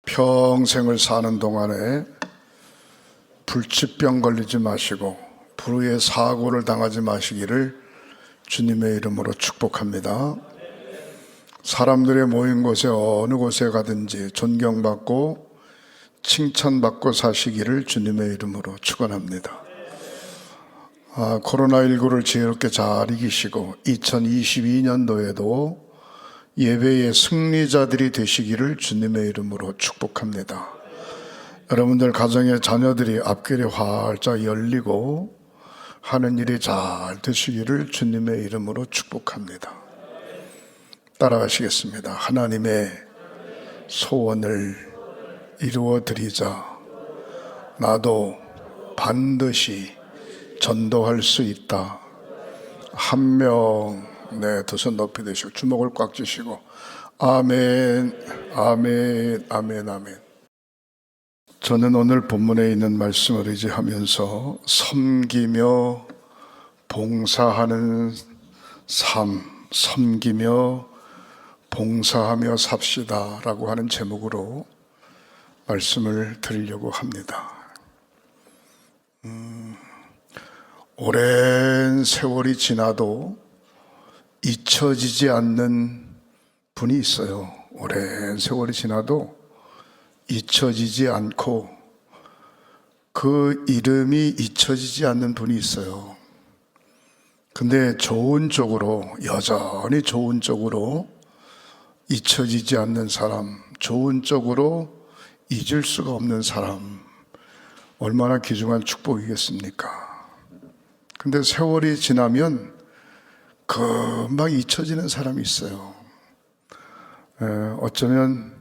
평생을 사는 동안에 불치병 걸리지 마시고 불의의 사고를 당하지 마시기를 주님의 이름으로 축복합니다. 사람들의 모인 곳에 어느 곳에 가든지 존경받고 칭찬받고 사시기를 주님의 이름으로 축원합니다. 코로나19를 지혜롭게 잘 이기시고 2022년도에도 예배의 승리자들이 되시기를 주님의 이름으로 축복합니다. 여러분들 가정의 자녀들이 앞길이 활짝 열리고 하는 일이 잘 되시기를 주님의 이름으로 축복합니다. 따라가시겠습니다. 하나님의 소원을 이루어 드리자. 나도 반드시 전도할 수 있다. 한 명, 두 손 높이 드시고 주먹을 꽉 쥐시고 아멘, 아멘, 아멘, 아멘. 저는 오늘 본문에 있는 말씀을 의지하면서 섬기며 봉사하는 삶, 섬기며 봉사하며 삽시다 라고 하는 제목으로 말씀을 드리려고 합니다. 오랜 세월이 지나도 잊혀지지 않는 분이 있어요. 오랜 세월이 지나도 잊혀지지 않고 그 이름이 잊혀지지 않는 분이 있어요. 근데 좋은 쪽으로, 여전히 좋은 쪽으로 잊혀지지 않는 사람, 좋은 쪽으로 잊을 수가 없는 사람, 얼마나 귀중한 축복이겠습니까? 근데 세월이 지나면 금방 잊혀지는 사람이 있어요. 어쩌면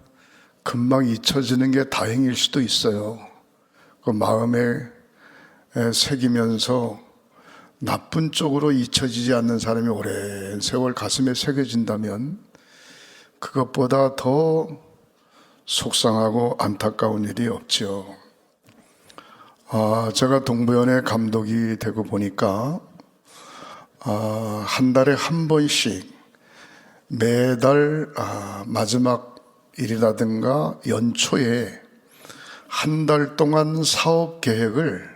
금방 잊혀지는 게 다행일 수도 있어요. 그 마음에 새기면서 나쁜 쪽으로 잊혀지지 않는 사람이 오랜 세월 가슴에 새겨진다면 그것보다 더 속상하고 안타까운 일이 없죠. 제가 동부연회 감독이 되고 보니까 한 달에 한 번씩 매달 마지막 일이라든가 연초에 한 달 동안 사업 계획을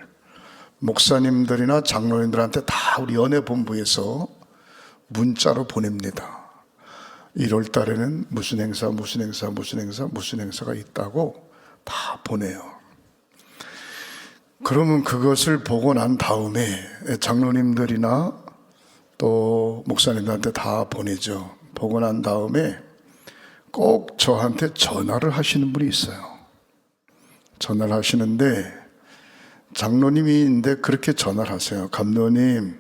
목사님들이나 장로님들한테 다 우리 연회본부에서 문자로 보냅니다. 1월 달에는 무슨 행사, 무슨 행사, 무슨 행사, 무슨 행사가 있다고 다 보내요. 그러면 그것을 보고 난 다음에 장로님들이나 또 목사님들한테 다 보내죠. 보고 난 다음에 꼭 저한테 전화를 하시는 분이 있어요. 전화를 하시는데 장로님인데 그렇게 전화를 하세요. 감독님,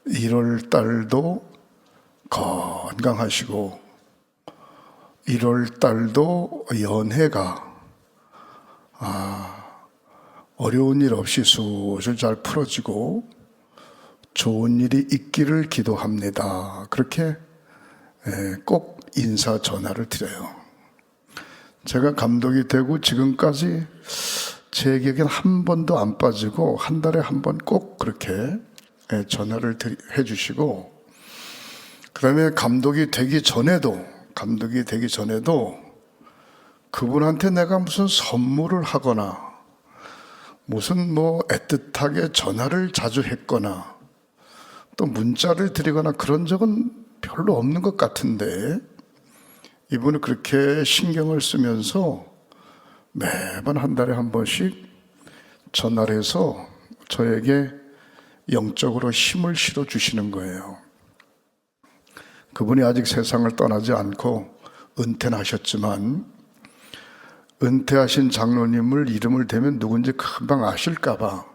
1월 달도 건강하시고 1월 달도 연회가 어려운 일 없이 술술 잘 풀어지고 좋은 일이 있기를 기도합니다. 그렇게 꼭 인사 전화를 드려요. 제가 감독이 되고 지금까지 제 기억엔 한 번도 안 빠지고 한 달에 한 번 꼭 그렇게 전화를 해주시고, 그 다음에 감독이 되기 전에도 그분한테 내가 무슨 선물을 하거나 무슨 애틋하게 전화를 자주 했거나 또 문자를 드리거나 그런 적은 별로 없는 것 같은데 이분은 그렇게 신경을 쓰면서 매번 한 달에 한 번씩 전화를 해서 저에게 영적으로 힘을 실어 주시는 거예요. 그분이 아직 세상을 떠나지 않고 은퇴는 하셨지만 은퇴하신 장로님을 이름을 대면 누군지 금방 아실까봐,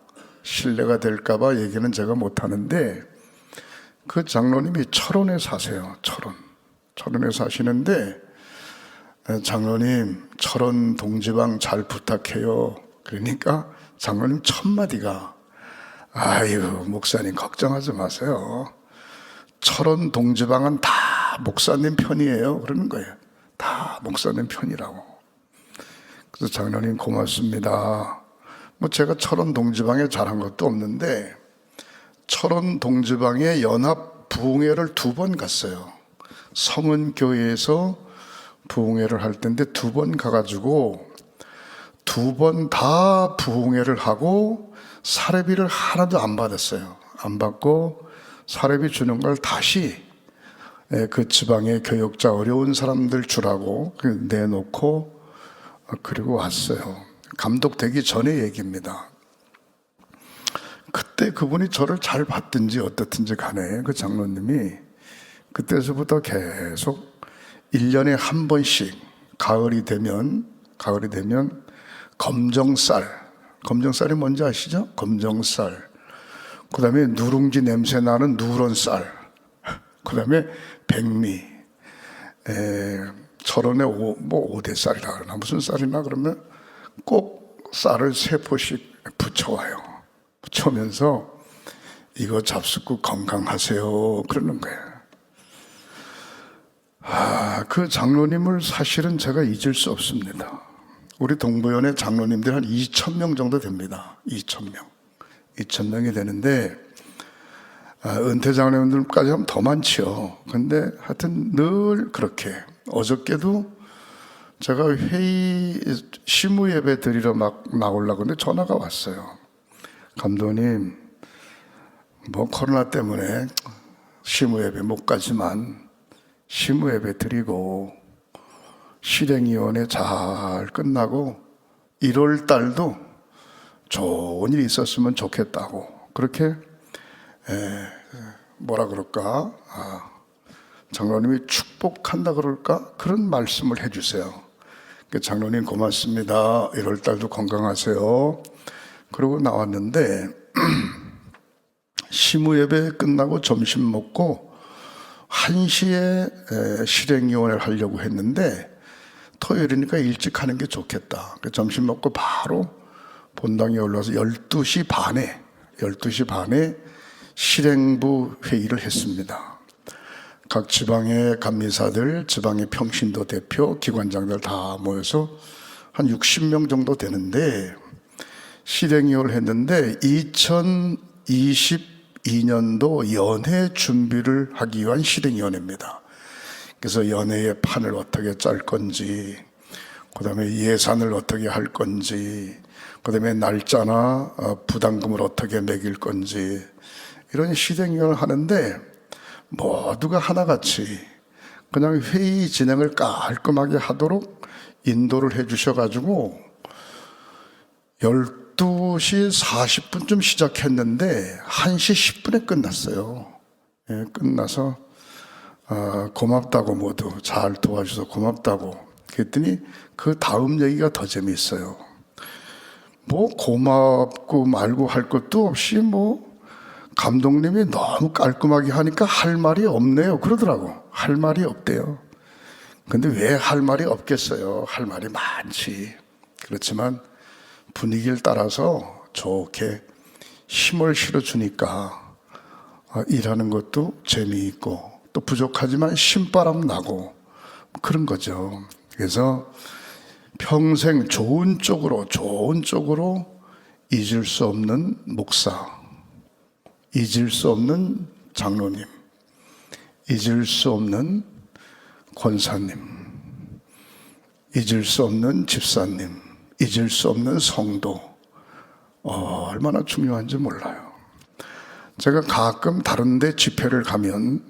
신뢰가 될까봐 얘기는 제가 못하는데 그 장로님이 철원에 사세요. 철원에 사시는데 장로님, 철원 동지방 잘 부탁해요. 그러니까 장로님 첫 마디가 아유, 목사님 걱정하지 마세요. 철원 동지방은 다 목사님 편이에요. 그러는 거예요. 다 목사님 편이라고. 그래서 장로님 고맙습니다. 제가 철원 동지방에 잘한 것도 없는데 철원 동지방에 연합 부흥회를 2번 갔어요. 성은교회에서 부흥회를 할 때인데 2번 가가지고 2번 다 부흥회를 하고 사례비를 하나도 안 받았어요. 안 받고 사례비 주는 걸 다시 그 지방의 교역자 어려운 사람들 주라고 내놓고 그리고 왔어요. 감독되기 전의 얘기입니다. 그때 그분이 저를 잘 봤든지 어떻든지 간에 그 장로님이 그때서부터 계속 1년에 한 번씩 가을이 되면 검정쌀이 뭔지 아시죠? 검정쌀, 그 다음에 누룽지 냄새 나는 누런 쌀, 그 다음에 백미, 철원에 5대 쌀이라 그러나 무슨 쌀이나 그러면 꼭 쌀을 3포씩 붙여와요. 붙여오면서 이거 잡숫고 건강하세요 그러는 거예요. 그 장로님을 사실은 제가 잊을 수 없습니다. 우리 동부연의 장로님들 한 2,000명 정도 됩니다. 2,000명이 되는데 은퇴 장로님들까지 하면 더 많지요. 근데 하여튼 늘 그렇게 어저께도 제가 회의 시무 예배 드리러 막 나오려고 하는데 전화가 왔어요. 감독님, 코로나 때문에 시무 예배 못 가지만 시무 예배 드리고 실행위원회 잘 끝나고 1월 달도 좋은 일이 있었으면 좋겠다고 그렇게 장로님이 축복한다 그럴까? 그런 말씀을 해주세요. 장로님 고맙습니다. 1월 달도 건강하세요. 그러고 나왔는데 시무예배 끝나고 점심 먹고 1시에 실행위원회를 하려고 했는데 토요일이니까 일찍 하는 게 좋겠다. 점심 먹고 바로 본당에 올라와서 12시 반에 실행부 회의를 했습니다. 각 지방의 감리사들, 지방의 평신도 대표, 기관장들 다 모여서 한 60명 정도 되는데 실행위원회를 했는데 2022년도 연회 준비를 하기 위한 실행위원회입니다. 그래서 연회의 판을 어떻게 짤 건지, 그 다음에 예산을 어떻게 할 건지, 그 다음에 날짜나 부담금을 어떻게 매길 건지 이런 실행위원회를 하는데 모두가 하나같이 그냥 회의 진행을 깔끔하게 하도록 인도를 해 주셔가지고 12시 40분쯤 시작했는데 1시 10분에 끝났어요. 끝나서 고맙다고 모두 잘 도와줘서 고맙다고 그랬더니 그 다음 얘기가 더 재미있어요. 고맙고 말고 할 것도 없이 감독님이 너무 깔끔하게 하니까 할 말이 없네요 그러더라고. 할 말이 없대요. 근데 왜 할 말이 없겠어요? 할 말이 많지. 그렇지만 분위기를 따라서 좋게 힘을 실어주니까 일하는 것도 재미있고 또 부족하지만 신바람 나고 그런 거죠. 그래서 평생 좋은 쪽으로 잊을 수 없는 목사, 잊을 수 없는 장로님, 잊을 수 없는 권사님, 잊을 수 없는 집사님, 잊을 수 없는 성도, 얼마나 중요한지 몰라요. 제가 가끔 다른 데 집회를 가면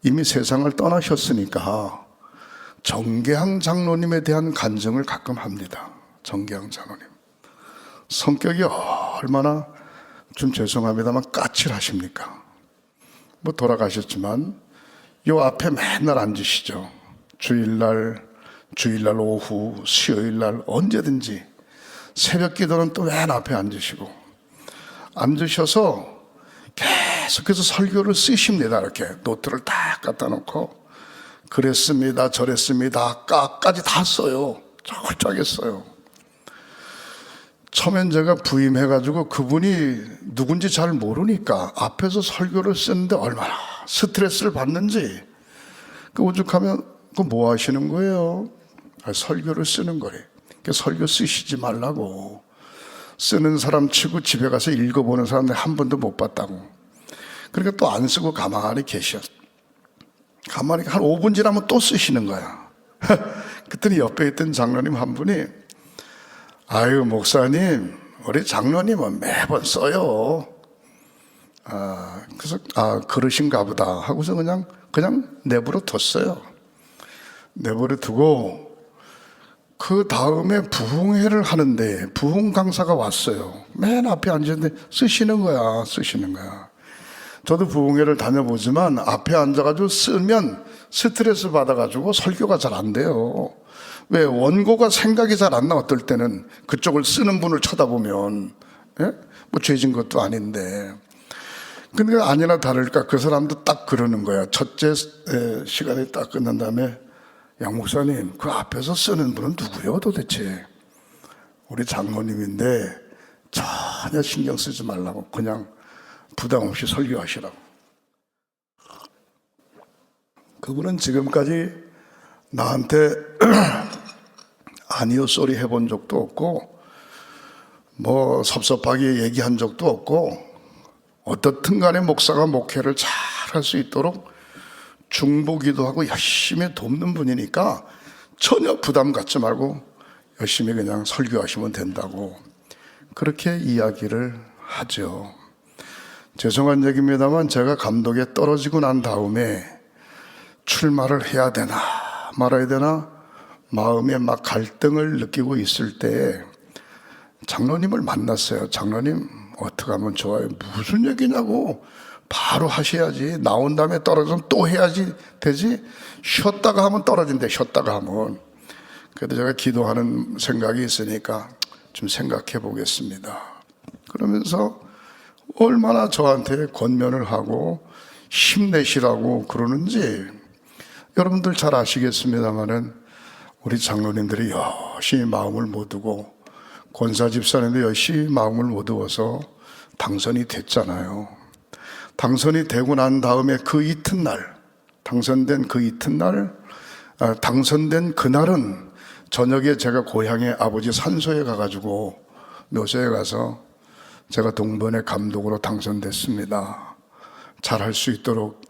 이미 세상을 떠나셨으니까 정계항 장로님에 대한 간증을 가끔 합니다. 정계항 장로님 성격이 얼마나 좀 죄송합니다만 까칠하십니까? 돌아가셨지만 요 앞에 맨날 앉으시죠. 주일날 오후, 수요일날 언제든지 새벽 기도는 또 맨 앞에 앉으셔서 계속해서 설교를 쓰십니다. 이렇게 노트를 딱 갖다 놓고 그랬습니다, 저랬습니다, 까까지 다 써요. 쫄쫄하게 써요. 처음엔 제가 부임해가지고 그분이 누군지 잘 모르니까 앞에서 설교를 쓰는데 얼마나 스트레스를 받는지 오죽하면 뭐 하시는 거예요? 설교를 쓰는 거래. 설교 쓰시지 말라고. 쓰는 사람 치고 집에 가서 읽어보는 사람들 한 번도 못 봤다고. 그러니까 또 안 쓰고 가만히 가만히 한 5분 지나면 또 쓰시는 거야. 그랬더니 옆에 있던 장로님 한 분이, 아유, 목사님, 우리 장로님은 매번 써요. 그래서, 그러신가 보다 하고서 그냥 내버려 뒀어요. 내버려 두고, 그 다음에 부흥회를 하는데, 부흥 강사가 왔어요. 맨 앞에 앉았는데, 쓰시는 거야. 저도 부흥회를 다녀보지만, 앞에 앉아가지고 쓰면 스트레스 받아가지고 설교가 잘 안 돼요. 왜? 원고가 생각이 잘 안 나, 어떨 때는. 그쪽을 쓰는 분을 쳐다보면, 뭐 죄진 것도 아닌데. 근데 아니나 다를까 그 사람도 딱 그러는 거야. 첫째 시간이 딱 끝난 다음에, 양 목사님, 그 앞에서 쓰는 분은 누구요 도대체? 우리 장로님인데 전혀 신경 쓰지 말라고, 그냥 부담 없이 설교하시라고. 그분은 지금까지 나한테 아니요 소리 해본 적도 없고, 뭐 섭섭하게 얘기한 적도 없고, 어떻든 간에 목사가 목회를 잘 할 수 있도록 중보기도 하고 열심히 돕는 분이니까 전혀 부담 갖지 말고 열심히 그냥 설교하시면 된다고 그렇게 이야기를 하죠. 죄송한 얘기입니다만 제가 감독에 떨어지고 난 다음에 출마를 해야 되나 말아야 되나 마음에 막 갈등을 느끼고 있을 때에 장로님을 만났어요. 장로님, 어떻게 하면 좋아요? 무슨 얘기냐고. 바로 하셔야지. 나온 다음에 떨어지면 또 해야지 되지. 쉬었다가 하면 떨어진대. 쉬었다가 하면. 그래도 제가 기도하는 생각이 있으니까 좀 생각해 보겠습니다. 그러면서 얼마나 저한테 권면을 하고 힘내시라고 그러는지 여러분들 잘 아시겠습니다만은 우리 장로님들이 열심히 마음을 모으고 권사 집사님도 열심히 마음을 모으어서 당선이 됐잖아요. 당선이 되고 난 다음에 그 이튿날, 당선된 그날은 저녁에 제가 고향에 아버지 산소에 가가지고 묘소에 가서 제가 동번의 감독으로 당선됐습니다. 잘할 수 있도록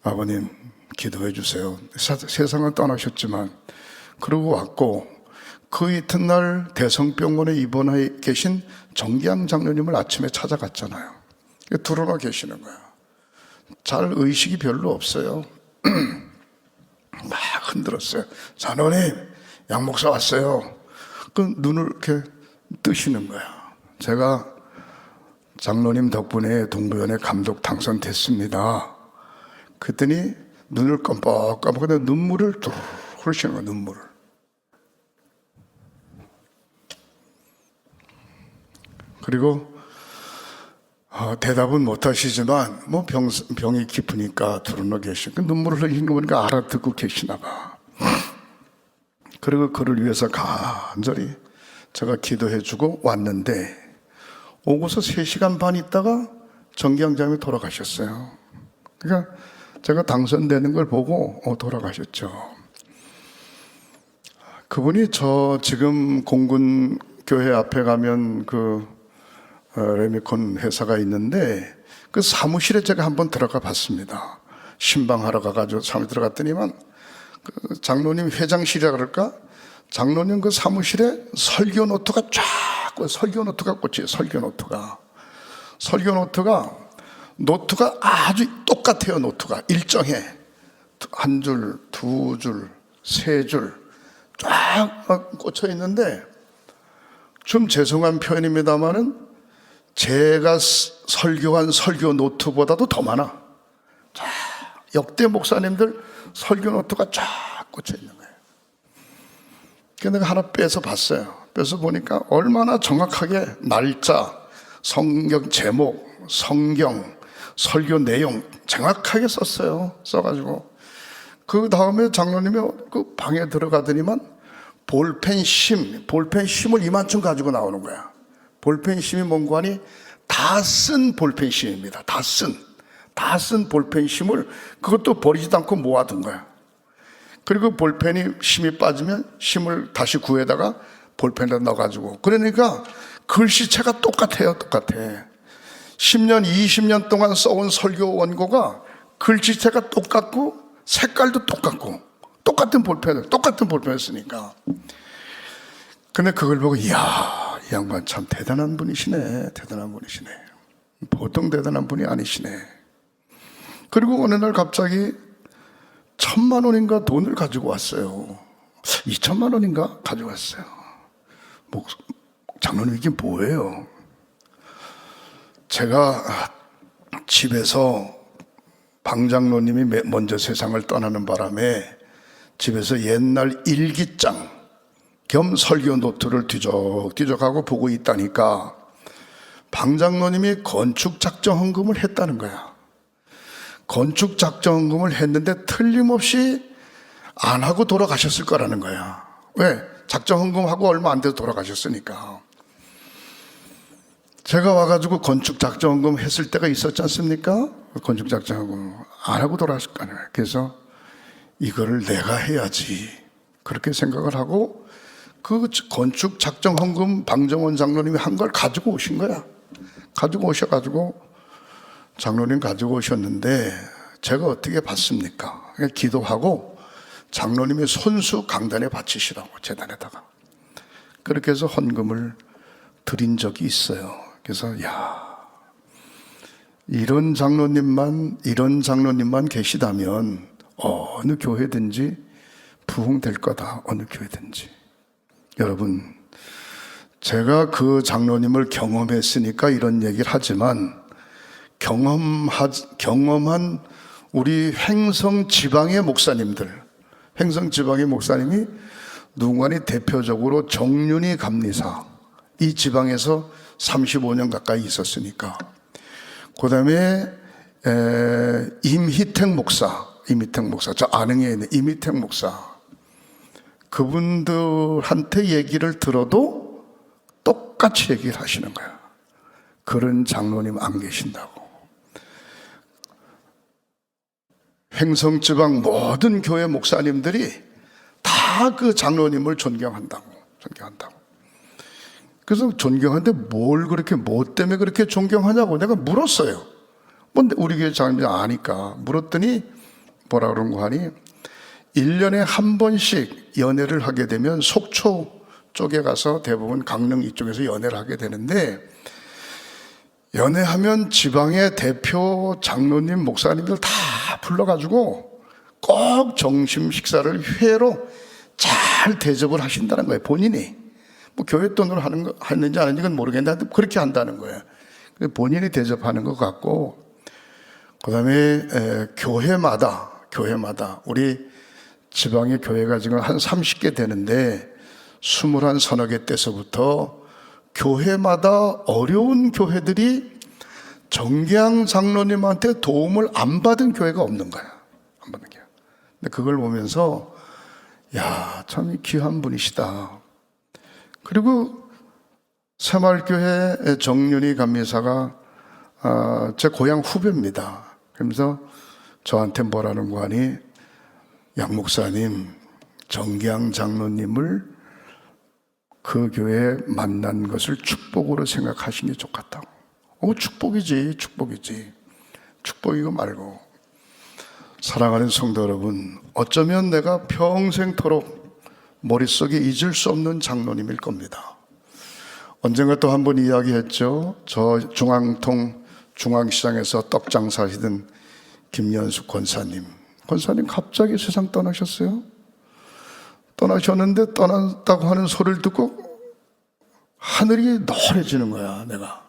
아버님 기도해 주세요. 세상을 떠나셨지만 그러고 왔고, 그 이튿날 대성병원에 입원해 계신 정기양 장로님을 아침에 찾아갔잖아요. 들어와 계시는 거야. 잘 의식이 별로 없어요. 막 흔들었어요. 장로님, 양 목사 왔어요. 그 눈을 이렇게 뜨시는 거야. 제가 장로님 덕분에 동부연회 감독 당선됐습니다. 그랬더니 눈을 깜빡깜빡하는데 눈물을 뚝 흐르시는 거야. 눈물을. 그리고 대답은 못 하시지만 뭐 병이 깊으니까 드러나 계시고 눈물을 흘리는 거 보니까 알아듣고 계시나 봐. 그리고 그를 위해서 간절히 제가 기도해 주고 왔는데, 오고서 3시간 반 있다가 정기양장이 돌아가셨어요. 그러니까 제가 당선되는 걸 보고 돌아가셨죠. 그분이 저 지금 공군 교회 앞에 가면 그 레미콘 회사가 있는데 그 사무실에 제가 한번 들어가 봤습니다. 신방하러 가가지고 사무실 들어갔더니만 그 장로님 회장실이라 그럴까? 장로님 그 사무실에 설교 노트가 쫙, 설교 노트가 꽂혀요. 설교 노트가 아주 똑같아요. 노트가 일정해. 한 줄, 두 줄, 세 줄 쫙 꽂혀 있는데, 좀 죄송한 표현입니다만은 제가 설교한 설교 노트보다도 더 많아. 자, 역대 목사님들 설교 노트가 쫙 꽂혀 있는 거예요. 그래서 내가 하나 빼서 봤어요. 빼서 보니까 얼마나 정확하게 날짜, 성경 제목, 성경, 설교 내용 정확하게 썼어요. 써가지고 그 다음에 장로님이 그 방에 들어가더니만 볼펜심을 이만큼 가지고 나오는 거야. 볼펜심이 뭔고 하니 다 쓴 볼펜심입니다. 다 쓴 볼펜심을 그것도 버리지도 않고 모아둔 거야. 그리고 볼펜이 심이 빠지면 심을 다시 구해다가 볼펜에다 넣어가지고, 그러니까 글씨체가 똑같아요. 10년, 20년 동안 써온 설교 원고가 글씨체가 똑같고 색깔도 똑같고 똑같은 볼펜을 쓰니까. 근데 그걸 보고 이야, 이 양반 참 대단한 분이시네. 보통 대단한 분이 아니시네. 그리고 어느 날 갑자기 1,000만 원인가 돈을 가지고 왔어요. 2,000만 원인가 가지고 왔어요. 장로님 이게 뭐예요? 제가 집에서 방장로님이 먼저 세상을 떠나는 바람에 집에서 옛날 일기장 겸 설교 노트를 뒤적뒤적하고 보고 있다니까 방장로님이 건축작정헌금을 했다는 거야. 건축작정헌금을 했는데 틀림없이 안 하고 돌아가셨을 거라는 거야. 왜? 작정헌금하고 얼마 안 돼서 돌아가셨으니까. 제가 와가지고 건축작정헌금 했을 때가 있었지 않습니까? 건축작정헌금 안 하고 돌아가실 거 아니에요. 그래서 이거를 내가 해야지 그렇게 생각을 하고 그 건축작정헌금 방정원 장로님이 한 걸 가지고 오신 거야. 가지고 오셔가지고 장로님 가지고 오셨는데 제가 어떻게 받습니까? 그냥 기도하고 장로님이 손수 강단에 바치시라고 재단에다가 그렇게 해서 헌금을 드린 적이 있어요. 그래서 이런 장로님만 계시다면 어느 교회든지 부흥될 거다. 어느 교회든지. 여러분, 제가 그 장로님을 경험했으니까 이런 얘기를 하지만 경험한 우리 횡성 지방의 목사님이 누군가니 대표적으로 정윤희 감리사, 이 지방에서 35년 가까이 있었으니까. 그 다음에 임희택 목사, 저 안흥에 있는 임희택 목사, 그분들한테 얘기를 들어도 똑같이 얘기를 하시는 거야. 그런 장로님 안 계신다고. 횡성지방 모든 교회 목사님들이 다 그 장로님을 존경한다고. 그래서 존경하는데 뭐 때문에 그렇게 존경하냐고 내가 물었어요. 뭔데 우리 교회 장로님 아니까 물었더니 뭐라 그런 거 하니 1년에 한 번씩 연회를 하게 되면 속초 쪽에 가서 대부분 강릉 이쪽에서 연회를 하게 되는데 연회하면 지방의 대표 장로님 목사님들 다 불러가지고 꼭 점심 식사를 회로 잘 대접을 하신다는 거예요. 본인이 뭐 교회 돈으로 했는지 안 했는지는 모르겠는데 그렇게 한다는 거예요. 본인이 대접하는 것 같고, 그 다음에 교회마다 우리 지방의 교회가 지금 한 30개 되는데 21 서너 개 때서부터 교회마다 어려운 교회들이 정계양 장로님한테 도움을 안 받은 교회가 없는 거야. 안 받는 게. 근데 그걸 보면서 참 귀한 분이시다. 그리고 새마을교회 정윤희 감리사가 제 고향 후배입니다. 그러면서 저한테 뭐라는 거 하니 양 목사님, 정계양 장로님을 그 교회에 만난 것을 축복으로 생각하시는 게 좋겠다고. 축복이지. 축복이고 말고. 사랑하는 성도 여러분, 어쩌면 내가 평생토록 머릿속에 잊을 수 없는 장로님일 겁니다. 언젠가 또 한 번 이야기했죠. 저 중앙시장에서 떡장사 하시던 김연숙 권사님 갑자기 세상 떠나셨어요. 떠나셨는데 떠났다고 하는 소리를 듣고 하늘이 노래지는 거야. 내가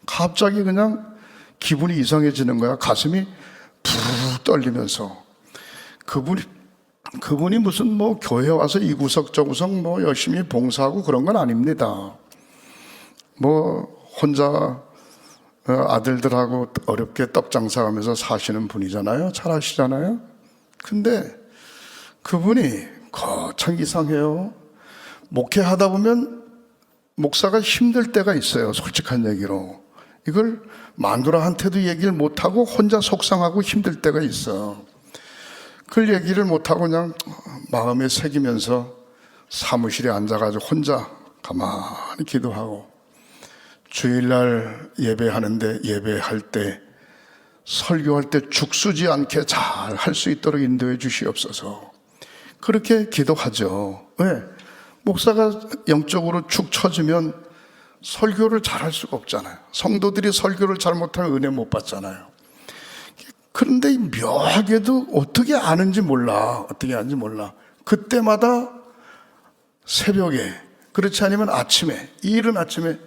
갑자기 그냥 기분이 이상해지는 거야. 가슴이 부르르 떨리면서 그분이 무슨 뭐 교회 와서 이 구석 저 구석 뭐 열심히 봉사하고 그런 건 아닙니다. 뭐 혼자 아들들하고 어렵게 떡 장사하면서 사시는 분이잖아요. 잘 아시잖아요. 근데 그분이 거참 이상해요. 목회하다 보면 목사가 힘들 때가 있어요. 솔직한 얘기로. 이걸 마누라한테도 얘기를 못하고 혼자 속상하고 힘들 때가 있어. 그 얘기를 못하고 그냥 마음에 새기면서 사무실에 앉아가지고 혼자 가만히 기도하고, 주일날 예배하는데 예배할 때 설교할 때 죽쓰지 않게 잘 할 수 있도록 인도해 주시옵소서. 그렇게 기도하죠. 왜? 목사가 영적으로 축 처지면 설교를 잘 할 수가 없잖아요. 성도들이 설교를 잘못하면 은혜 못 받잖아요. 그런데 묘하게도 어떻게 아는지 몰라. 그때마다 새벽에, 그렇지 않으면 아침에, 이른 아침에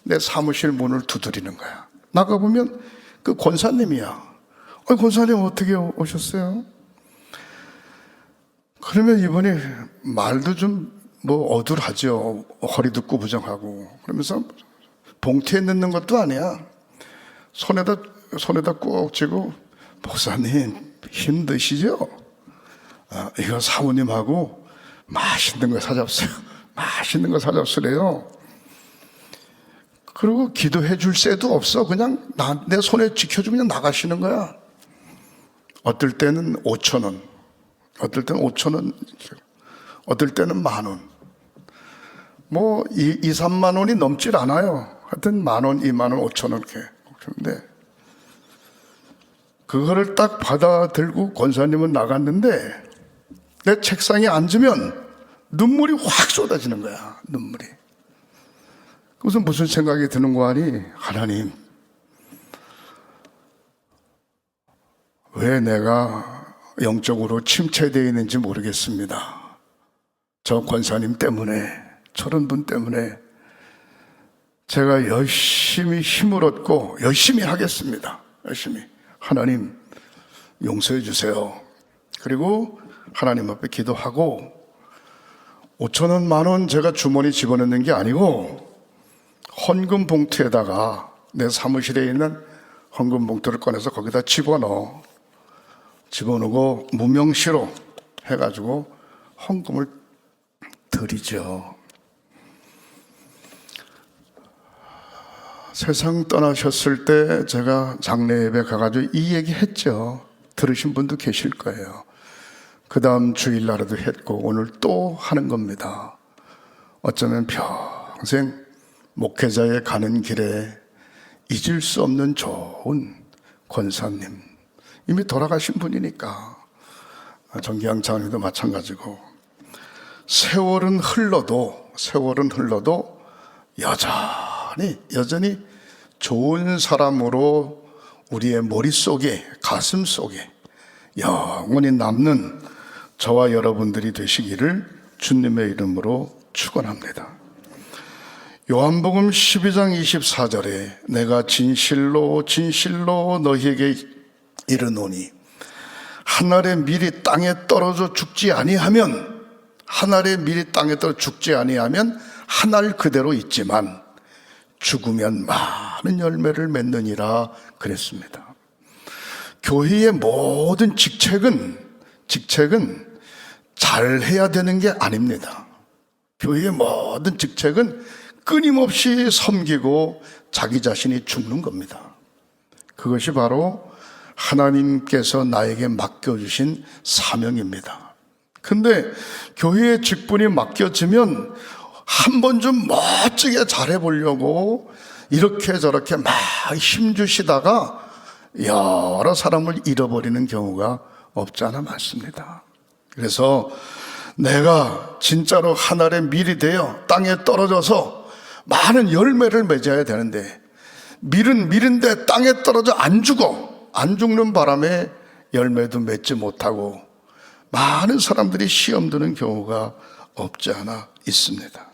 내 사무실 문을 두드리는 거야. 나가보면 그 권사님이야. 권사님 어떻게 오셨어요? 그러면 이번에 말도 좀 어눌하죠. 허리도 구부정하고. 그러면서 봉투에 넣는 것도 아니야. 손에다 꾹 쥐고, 목사님 힘드시죠? 이거 사모님하고 맛있는 거 사잡수래요. 그리고 기도해 줄 새도 없어. 그냥 내 손에 지켜주고 그냥 나가시는 거야. 어떨 때는 5,000원, 어떨 때는 5,000원, 어떨 때는 10,000원. 2-3만 원이 넘질 않아요. 하여튼 10,000원, 20,000원, 5,000원 이렇게. 그런데 그거를 딱 받아 들고 권사님은 나갔는데 내 책상에 앉으면 눈물이 확 쏟아지는 거야. 눈물이. 그래서 무슨 생각이 드는 거 아니? 하나님, 왜 내가 영적으로 침체되어 있는지 모르겠습니다. 저 권사님 때문에, 저런 분 때문에 제가 열심히 힘을 얻고 열심히 하겠습니다. 열심히. 하나님 용서해 주세요. 그리고 하나님 앞에 기도하고 5,000원, 10,000원 제가 주머니 집어넣는 게 아니고 헌금 봉투에다가 내 사무실에 있는 헌금 봉투를 꺼내서 거기다 집어넣고 무명시로 해가지고 헌금을 드리죠. 세상 떠나셨을 때 제가 장례 예배 가가지고 이 얘기 했죠. 들으신 분도 계실 거예요. 그 다음 주일날에도 했고 오늘 또 하는 겁니다. 어쩌면 평생 목회자에 가는 길에 잊을 수 없는 좋은 권사님, 이미 돌아가신 분이니까. 정기양 장로도 마찬가지고. 세월은 흘러도 여전히 좋은 사람으로 우리의 머릿속에, 가슴속에 영원히 남는 저와 여러분들이 되시기를 주님의 이름으로 축원합니다. 요한복음 12장 24절에 내가 진실로 너희에게 이르노니 한 알의 밀이 땅에 떨어져 죽지 아니하면 한 알 그대로 있지만 죽으면 많은 열매를 맺느니라 그랬습니다. 교회의 모든 직책은 잘해야 되는 게 아닙니다. 교회의 모든 직책은 끊임없이 섬기고 자기 자신이 죽는 겁니다. 그것이 바로 하나님께서 나에게 맡겨주신 사명입니다. 근데 교회의 직분이 맡겨지면 한번 좀 멋지게 잘해보려고 이렇게 저렇게 막 힘주시다가 여러 사람을 잃어버리는 경우가 없지 않아 많습니다. 그래서 내가 진짜로 하늘의 밀이 되어 땅에 떨어져서 많은 열매를 맺어야 되는데 밀인데 땅에 떨어져 안 죽는 바람에 열매도 맺지 못하고 많은 사람들이 시험 드는 경우가 없지 않아 있습니다.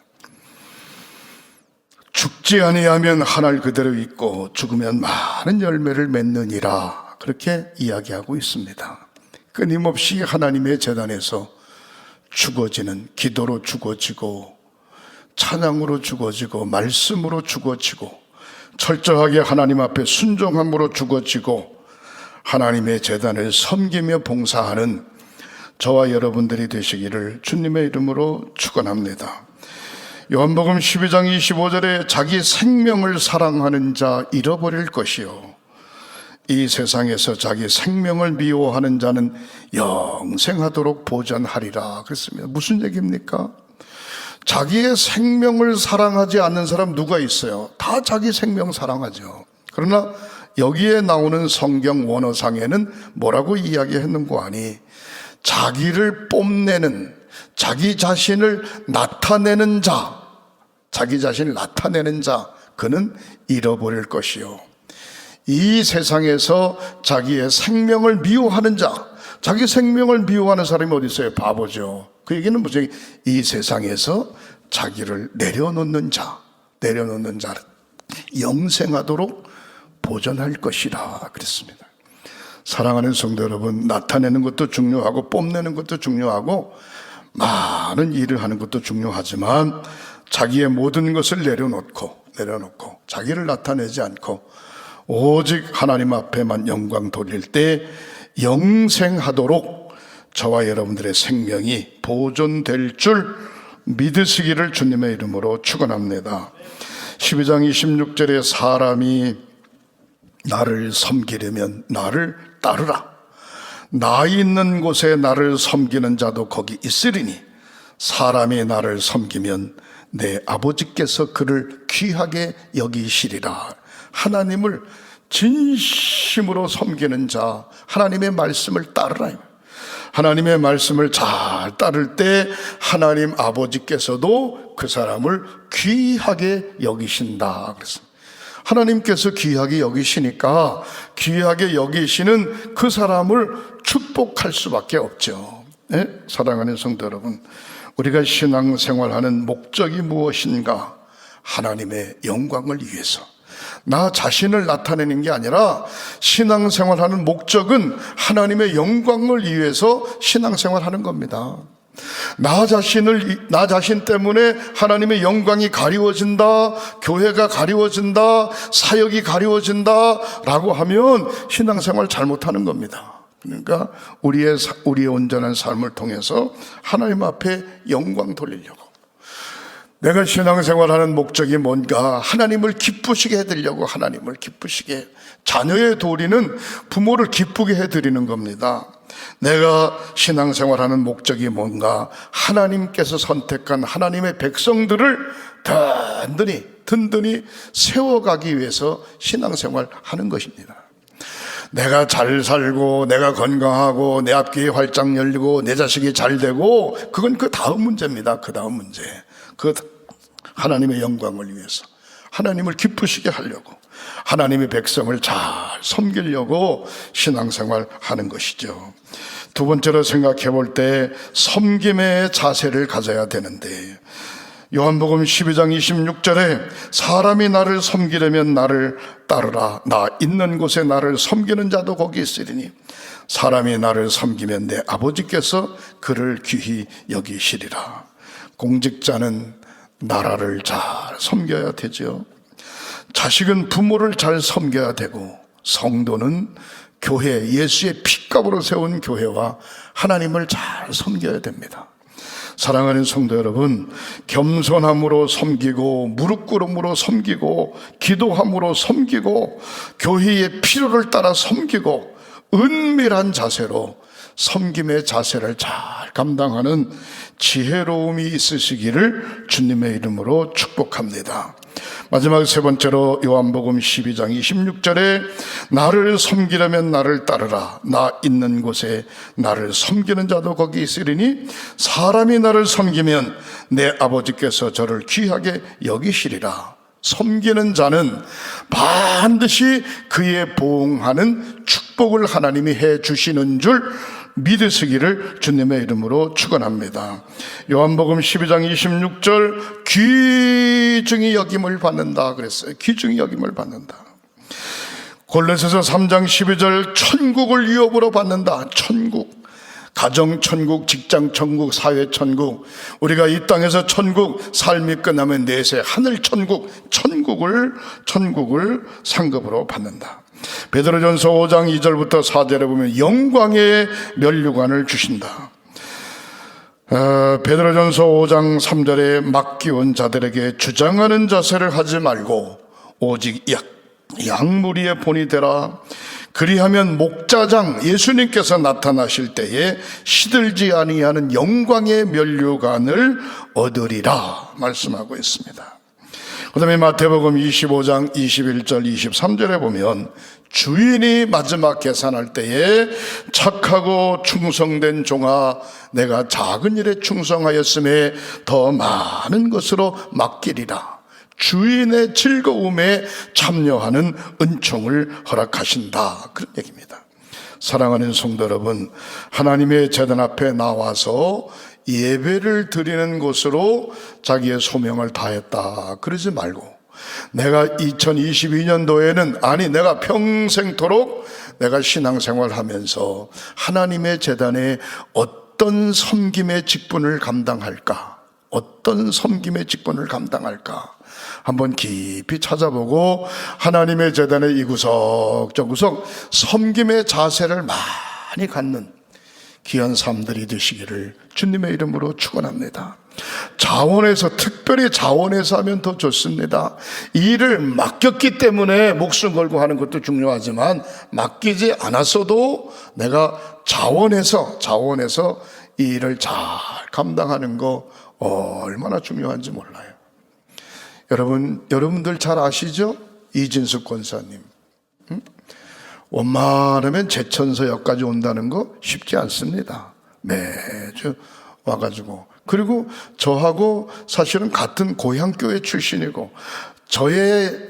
죽지 아니하면 한 알 그대로 있고 죽으면 많은 열매를 맺느니라, 그렇게 이야기하고 있습니다. 끊임없이 하나님의 제단에서 죽어지는, 기도로 죽어지고 찬양으로 죽어지고 말씀으로 죽어지고 철저하게 하나님 앞에 순종함으로 죽어지고 하나님의 제단을 섬기며 봉사하는 저와 여러분들이 되시기를 주님의 이름으로 축원합니다. 요한복음 12장 25절에 자기 생명을 사랑하는 자 잃어버릴 것이요 이 세상에서 자기 생명을 미워하는 자는 영생하도록 보전하리라 그랬습니다. 무슨 얘기입니까? 자기의 생명을 사랑하지 않는 사람 누가 있어요? 다 자기 생명 사랑하죠. 그러나 여기에 나오는 성경 원어상에는 뭐라고 이야기했는고 하니, 자기를 뽐내는, 자기 자신을 나타내는 자, 자기 자신을 나타내는 자, 그는 잃어버릴 것이요. 이 세상에서 자기의 생명을 미워하는 자, 자기 생명을 미워하는 사람이 어디 있어요? 바보죠. 그 얘기는 무슨, 이 세상에서 자기를 내려놓는 자, 내려놓는 자를 영생하도록 보존할 것이라 그랬습니다. 사랑하는 성도 여러분, 나타내는 것도 중요하고 뽐내는 것도 중요하고 많은 일을 하는 것도 중요하지만, 자기의 모든 것을 내려놓고 자기를 나타내지 않고 오직 하나님 앞에만 영광 돌릴 때 영생하도록 저와 여러분들의 생명이 보존될 줄 믿으시기를 주님의 이름으로 축원합니다. 12장 26절에 사람이 나를 섬기려면 나를 따르라. 나 있는 곳에 나를 섬기는 자도 거기 있으리니 사람이 나를 섬기면 내 아버지께서 그를 귀하게 여기시리라. 하나님을 진심으로 섬기는 자, 하나님의 말씀을 따르라. 하나님의 말씀을 잘 따를 때 하나님 아버지께서도 그 사람을 귀하게 여기신다 그랬습니다. 하나님께서 귀하게 여기시니까 귀하게 여기시는 그 사람을 축복할 수밖에 없죠. 네? 사랑하는 성도 여러분, 우리가 신앙생활하는 목적이 무엇인가? 하나님의 영광을 위해서, 나 자신을 나타내는 게 아니라 신앙생활하는 목적은 하나님의 영광을 위해서 신앙생활하는 겁니다. 나 자신 때문에 하나님의 영광이 가리워진다, 교회가 가리워진다, 사역이 가리워진다 라고 하면 신앙생활 잘못하는 겁니다. 그러니까 우리의 온전한 삶을 통해서 하나님 앞에 영광 돌리려고, 내가 신앙생활하는 목적이 뭔가? 하나님을 기쁘시게 해드리려고, 하나님을 기쁘시게, 자녀의 도리는 부모를 기쁘게 해드리는 겁니다. 내가 신앙생활하는 목적이 뭔가? 하나님께서 선택한 하나님의 백성들을 든든히 세워가기 위해서 신앙생활하는 것입니다. 내가 잘 살고 내가 건강하고 내 앞길이 활짝 열리고 내 자식이 잘 되고, 그건 그 다음 문제입니다. 그 다음 문제. 그 하나님의 영광을 위해서, 하나님을 기쁘시게 하려고, 하나님의 백성을 잘 섬기려고 신앙생활 하는 것이죠. 두 번째로 생각해 볼 때 섬김의 자세를 가져야 되는데, 요한복음 12장 26절에 사람이 나를 섬기려면 나를 따르라. 나 있는 곳에 나를 섬기는 자도 거기 있으리니 사람이 나를 섬기면 내 아버지께서 그를 귀히 여기시리라. 공직자는 나라를 잘 섬겨야 되죠. 자식은 부모를 잘 섬겨야 되고, 성도는 교회, 예수의 핏값으로 세운 교회와 하나님을 잘 섬겨야 됩니다. 사랑하는 성도 여러분, 겸손함으로 섬기고, 무릎 꿇음으로 섬기고, 기도함으로 섬기고, 교회의 필요를 따라 섬기고, 은밀한 자세로 섬김의 자세를 잘 감당하는 지혜로움이 있으시기를 주님의 이름으로 축복합니다. 마지막 세 번째로 요한복음 12장 26절에 나를 섬기려면 나를 따르라. 나 있는 곳에 나를 섬기는 자도 거기 있으리니 사람이 나를 섬기면 내 아버지께서 저를 귀하게 여기시리라. 섬기는 자는 반드시 그의 보응하는 축복을 하나님이 해 주시는 줄 믿으시기를 주님의 이름으로 축원합니다. 요한복음 12장 26절 귀중히 여김을 받는다 그랬어요. 귀중히 여김을 받는다. 골로새서 3장 12절 천국을 유업으로 받는다. 천국, 가정천국, 직장천국, 사회천국, 우리가 이 땅에서 천국 삶이 끝나면 내세 하늘천국, 천국을 상급으로 받는다. 베드로전서 5장 2절부터 4절에 보면 영광의 면류관을 주신다. 베드로전서 5장 3절에 맡기온 자들에게 주장하는 자세를 하지 말고 오직 양무리의 본이 되라. 그리하면 목자장 예수님께서 나타나실 때에 시들지 아니하는 영광의 면류관을 얻으리라 말씀하고 있습니다. 그 다음에 마태복음 25장 21절 23절에 보면 주인이 마지막 계산할 때에 착하고 충성된 종아, 내가 작은 일에 충성하였음에 더 많은 것으로 맡기리라. 주인의 즐거움에 참여하는 은총을 허락하신다. 그런 얘기입니다. 사랑하는 성도 여러분, 하나님의 제단 앞에 나와서 예배를 드리는 것으로 자기의 소명을 다했다 그러지 말고, 내가 2022년도에는 내가 평생토록 내가 신앙생활 하면서 하나님의 제단에 어떤 섬김의 직분을 감당할까, 어떤 섬김의 직분을 감당할까 한번 깊이 찾아보고, 하나님의 제단의 이 구석 저 구석 섬김의 자세를 많이 갖는 귀한 삶들이 되시기를 주님의 이름으로 축원합니다. 자원해서, 특별히 자원해서 하면 더 좋습니다. 일을 맡겼기 때문에 목숨 걸고 하는 것도 중요하지만, 맡기지 않았어도 내가 자원해서 이 일을 잘 감당하는 거 얼마나 중요한지 몰라요. 여러분들 잘 아시죠? 이진숙 권사님. 원만하면 제천서역까지 온다는 거 쉽지 않습니다. 매주 와가지고, 그리고 저하고 사실은 같은 고향교회 출신이고 저의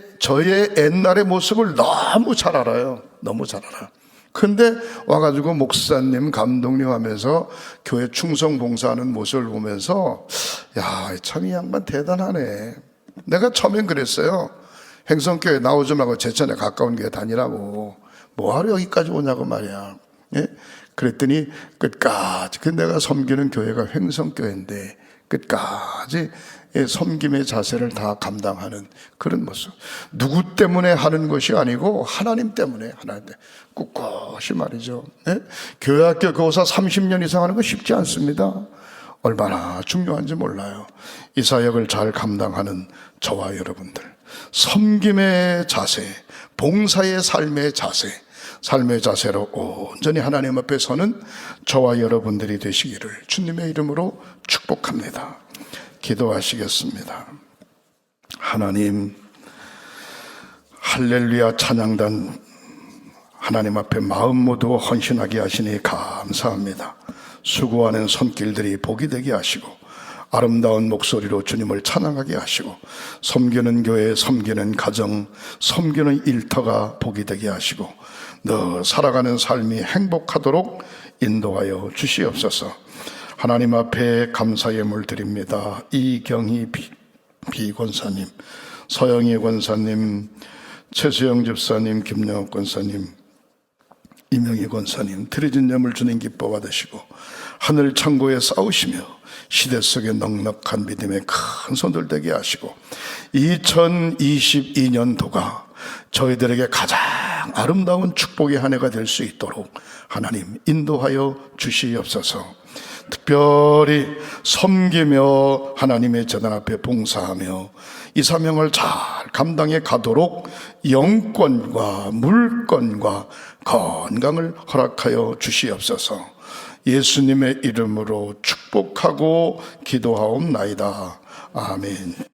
옛날의 모습을 너무 잘 알아요. 너무 잘 알아요. 근데 와가지고 목사님, 감독님 하면서 교회 충성 봉사하는 모습을 보면서, 야, 참 이 양반 대단하네. 내가 처음엔 그랬어요. 행성교회 나오지 말고 제천에 가까운 교회 다니라고. 뭐하러 여기까지 오냐고 말이야. 예? 그랬더니 끝까지, 내가 섬기는 교회가 횡성교회인데 끝까지 섬김의 자세를 다 감당하는 그런 모습. 누구 때문에 하는 것이 아니고 하나님 때문에, 꿋꿋이 말이죠. 예? 교회학교 교사 30년 이상 하는 거 쉽지 않습니다. 얼마나 중요한지 몰라요. 이 사역을 잘 감당하는 저와 여러분들, 섬김의 자세, 봉사의 삶의 자세로 온전히 하나님 앞에 서는 저와 여러분들이 되시기를 주님의 이름으로 축복합니다. 기도하시겠습니다. 하나님, 할렐루야 찬양단 하나님 앞에 마음 모두 헌신하게 하시니 감사합니다. 수고하는 손길들이 복이 되게 하시고, 아름다운 목소리로 주님을 찬양하게 하시고, 섬기는 교회, 섬기는 가정, 섬기는 일터가 복이 되게 하시고, 너 살아가는 삶이 행복하도록 인도하여 주시옵소서. 하나님 앞에 감사의 물 드립니다. 이경희 비권사님, 서영희 권사님, 최수영 집사님, 김영욱 권사님, 이명희 권사님, 드려진 예물 주님 기뻐 받으시고, 하늘 창고에 싸우시며 시대 속에 넉넉한 믿음의 큰 손들 되게 하시고, 2022년도가 저희들에게 가장 아름다운 축복의 한 해가 될 수 있도록 하나님 인도하여 주시옵소서. 특별히 섬기며 하나님의 제단 앞에 봉사하며 이 사명을 잘 감당해 가도록 영권과 물권과 건강을 허락하여 주시옵소서. 예수님의 이름으로 축복하고 기도하옵나이다. 아멘.